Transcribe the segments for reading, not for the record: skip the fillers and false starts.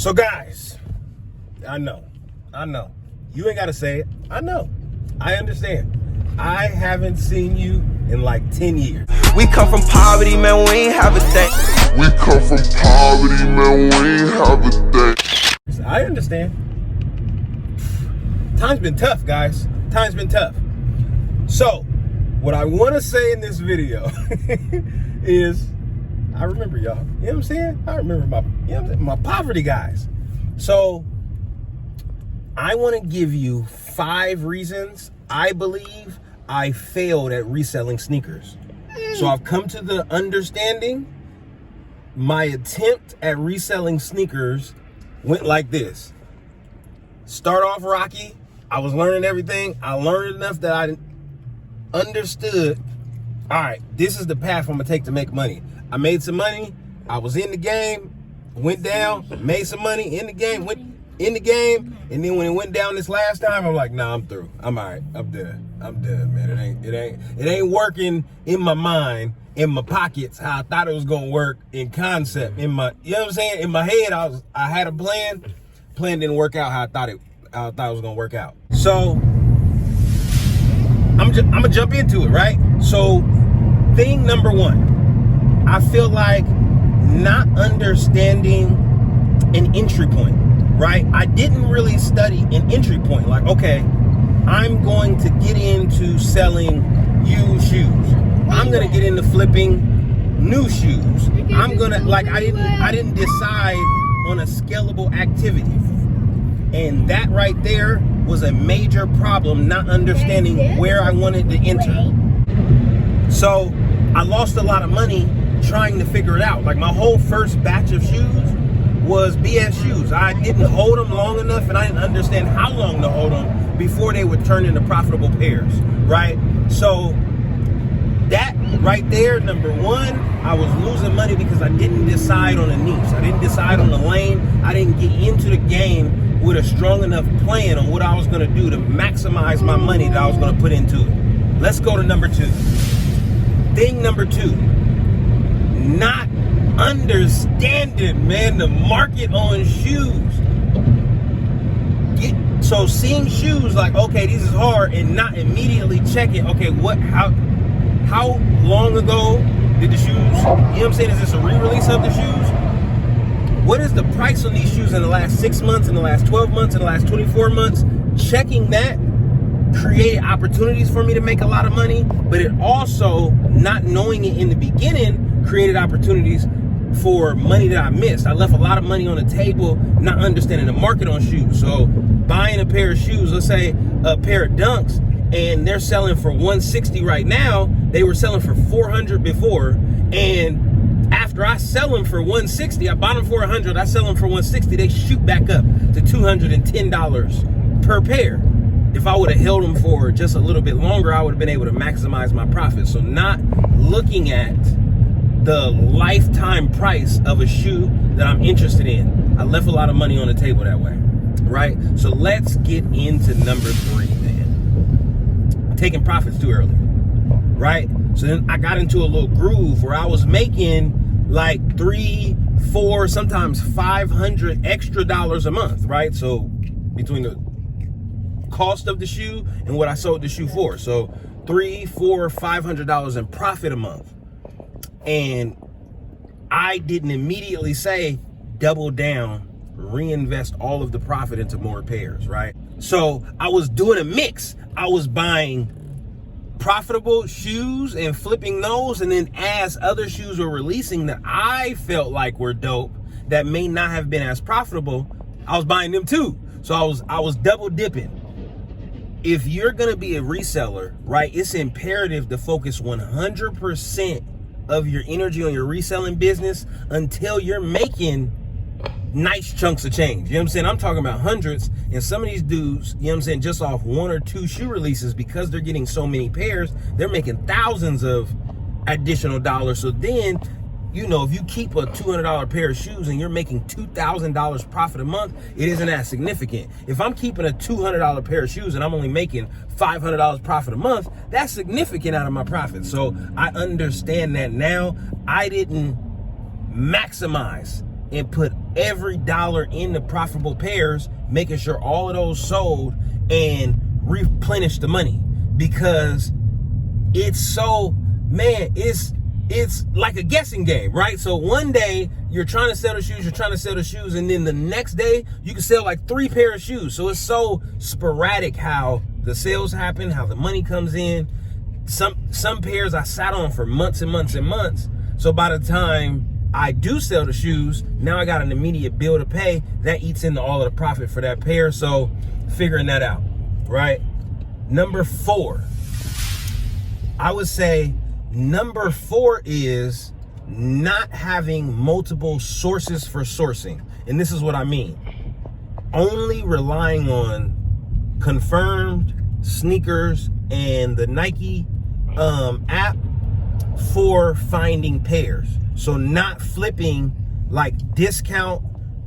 So guys, I know. You ain't gotta say it. I know. I understand. I haven't seen you in like 10 years. We come from poverty, man, we ain't have a thing. We come from poverty, man, we ain't have a thing. I understand. Time's been tough, guys. Time's been tough. So, what I want to say in this video is, I remember y'all. You know what I'm saying? I remember my poverty guys. So, I want to give you 5 reasons I believe I failed at reselling sneakers. So I've come to the understanding my attempt at reselling sneakers went like this. Start off rocky. I was learning everything. I learned enough that I understood, all right, this is the path I'm gonna take to make money. I made some money. I was in the game, went down, made some money in the game, went in the game, and then when it went down this last time, I'm like, nah, I'm through. I'm all right. I'm done, man. It ain't working in my mind, in my pockets, how I thought it was gonna work in concept. In my, you know what I'm saying? In my head, I had a plan. Plan didn't work out how I thought it was gonna work out. So I'm gonna jump into it, right? So thing number 1, I feel like not understanding an entry point. Right? I didn't really study an entry point. Like, okay, I'm going to get into selling used shoes. I'm going to get into flipping new shoes. I'm going to, like, I didn't decide on a scalable activity. And that right there was a major problem, not understanding where I wanted to enter. So I lost a lot of money trying to figure it out. Like, my whole first batch of shoes was BS shoes. I didn't hold them long enough, and I didn't understand how long to hold them before they would turn into profitable pairs, right? So that right there, number 1, I was losing money because I didn't decide on a niche. I didn't decide on the lane. I didn't get into the game with a strong enough plan on what I was gonna do to maximize my money that I was gonna put into it. Let's go to number 2. Thing number 2, not understanding, man, the market on shoes. So seeing shoes like, okay, this is hard, and not immediately checking, okay, how long ago did the shoes, you know what I'm saying, is this a re-release of the shoes? What is the price on these shoes in the last 6 months, in the last 12 months, in the last 24 months? Checking that created opportunities for me to make a lot of money, but it also, not knowing it in the beginning, created opportunities for money that I missed. I left a lot of money on the table, not understanding the market on shoes. So buying a pair of shoes, let's say a pair of Dunks, and they're selling for $160 right now. They were selling for $400 before, and after I sell them for $160, I bought them for $100, I sell them for $160, they shoot back up to $210 per pair. If I would have held them for just a little bit longer, I would have been able to maximize my profit. So not looking at the lifetime price of a shoe that I'm interested in, I left a lot of money on the table that way, right? So let's get into number 3, man. Taking profits too early, right? So then I got into a little groove where I was making like $300, $400, sometimes $500 extra dollars a month, right? So between the cost of the shoe and what I sold the shoe for, so $300, $400, $500 in profit a month. And I didn't immediately say double down, reinvest all of the profit into more pairs, right? So I was doing a mix. I was buying profitable shoes and flipping those, and then as other shoes were releasing that I felt like were dope, that may not have been as profitable, I was buying them too. So I was double dipping. If you're gonna be a reseller, right, it's imperative to focus 100% of your energy on your reselling business until you're making nice chunks of change. You know what I'm saying? I'm talking about hundreds, and some of these dudes, you know what I'm saying, just off 1 or 2 shoe releases, because they're getting so many pairs, they're making thousands of additional dollars. So then, you know, if you keep a $200 pair of shoes and you're making $2,000 profit a month, it isn't that significant. If I'm keeping a $200 pair of shoes and I'm only making $500 profit a month, that's significant out of my profit. So I understand that now. I didn't maximize and put every dollar in the profitable pairs, making sure all of those sold and replenish the money, because it's so, man, it's like a guessing game, right? So one day you're trying to sell the shoes, and then the next day you can sell like 3 pairs of shoes. So it's so sporadic how the sales happen, how the money comes in. Some pairs I sat on for months and months and months. So by the time I do sell the shoes, now I got an immediate bill to pay that eats into all of the profit for that pair. So figuring that out, right? Number 4, I would say number 4 is not having multiple sources for sourcing. And this is what I mean. Only relying on Confirmed, Sneakers, and the Nike app for finding pairs. So not flipping like discount,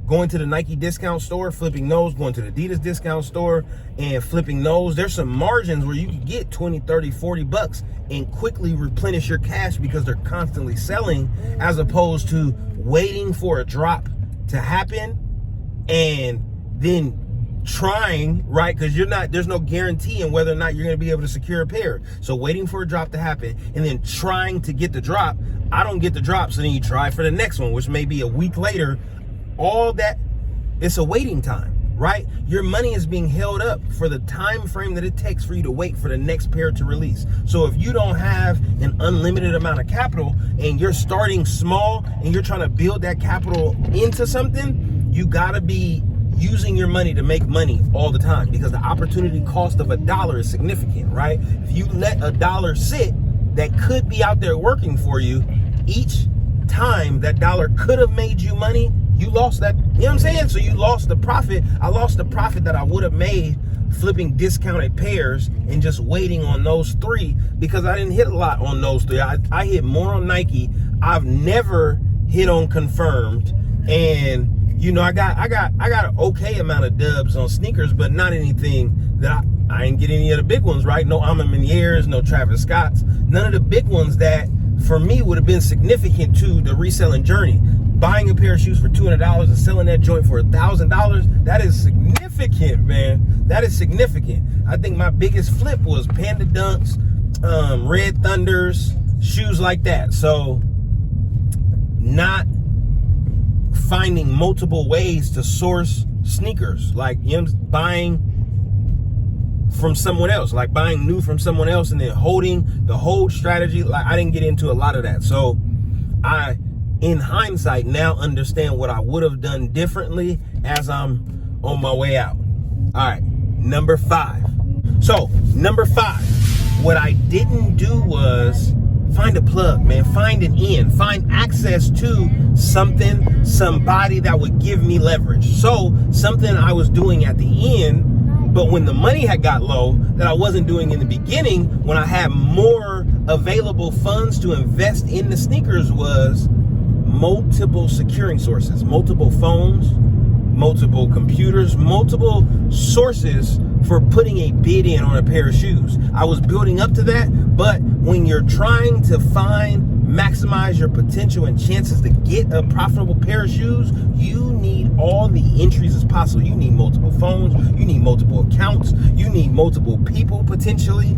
going to the Nike discount store, flipping those, going to the Adidas discount store and flipping those. There's some margins where you can get 20, 30, 40 bucks and quickly replenish your cash because they're constantly selling, as opposed to waiting for a drop to happen and then trying, right? Because there's no guarantee in whether or not you're going to be able to secure a pair. So waiting for a drop to happen and then trying to get the drop. I don't get the drop, so then you try for the next one, which may be a week later. All that, it's a waiting time, right? Your money is being held up for the time frame that it takes for you to wait for the next pair to release. So if you don't have an unlimited amount of capital and you're starting small and you're trying to build that capital into something, you gotta be using your money to make money all the time, because the opportunity cost of $1 is significant, right? If you let $1 sit that could be out there working for you, each time that dollar could have made you money, you lost that, you know what I'm saying? So you lost the profit. I lost the profit that I would have made flipping discounted pairs and just waiting on those 3, because I didn't hit a lot on those 3. I hit more on Nike. I've never hit on Confirmed. And you know, I got an okay amount of dubs on Sneakers, but not anything that I ain't get any of the big ones, right? No Alma Meniers, no Travis Scotts, none of the big ones that for me would have been significant to the reselling journey. Buying a pair of shoes for $200 and selling that joint for $1,000, that is significant, man. That is significant. I think my biggest flip was Panda Dunks, Red Thunders, shoes like that. So not finding multiple ways to source sneakers, like, you know, buying from someone else, like buying new from someone else and then holding the hold strategy. Like, I didn't get into a lot of that. So I, in hindsight, now understand what I would have done differently as I'm on my way out. All right, number 5. So number 5, what I didn't do was find a plug, man. Find an in. Find access to something, somebody that would give me leverage. So something I was doing at the end, but when the money had got low, that I wasn't doing in the beginning, when I had more available funds to invest in the sneakers, was multiple securing sources, multiple phones, multiple computers, multiple sources for putting a bid in on a pair of shoes. I was building up to that, but when you're trying to maximize your potential and chances to get a profitable pair of shoes, you need all the entries as possible. You need multiple phones, you need multiple accounts, you need multiple people potentially.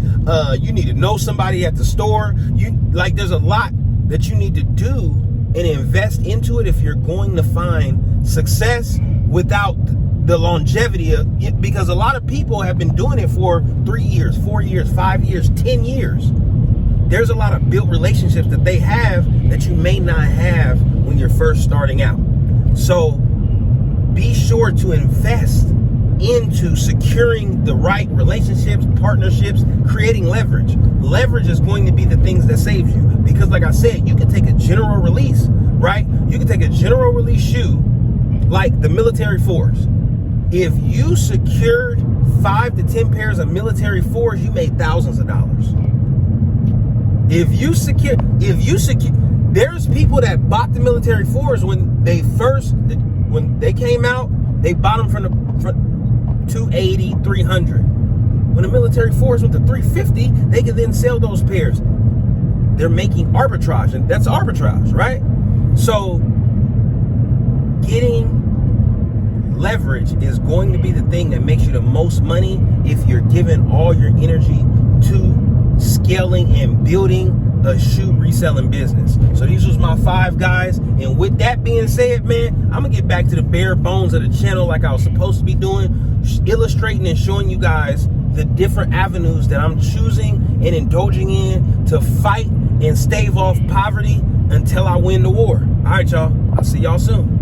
You need to know somebody at the store. There's a lot that you need to do and invest into it if you're going to find success without the longevity of it, because a lot of people have been doing it for 3 years, 4 years, 5 years, 10 years. There's a lot of built relationships that they have that you may not have when you're first starting out. So be sure to invest into securing the right relationships, partnerships, creating leverage. Leverage is going to be the things that save you, because like I said, you can take a general release, right? You can take a general release shoe like the military 4s. If you secured 5 to 10 pairs of military 4s, you made thousands of dollars. If you secure, there's people that bought the military 4s when they came out, they bought them from the 280, 300. When the military 4s went to 350, they could then sell those pairs. They're making arbitrage, and that's arbitrage, right? So getting leverage is going to be the thing that makes you the most money if you're giving all your energy to scaling and building a shoe reselling business. So these was my 5 guys. And with that being said, man, I'm gonna get back to the bare bones of the channel like I was supposed to be doing, illustrating and showing you guys the different avenues that I'm choosing and indulging in to fight and stave off poverty until I win the war. All right, y'all. I'll see y'all soon.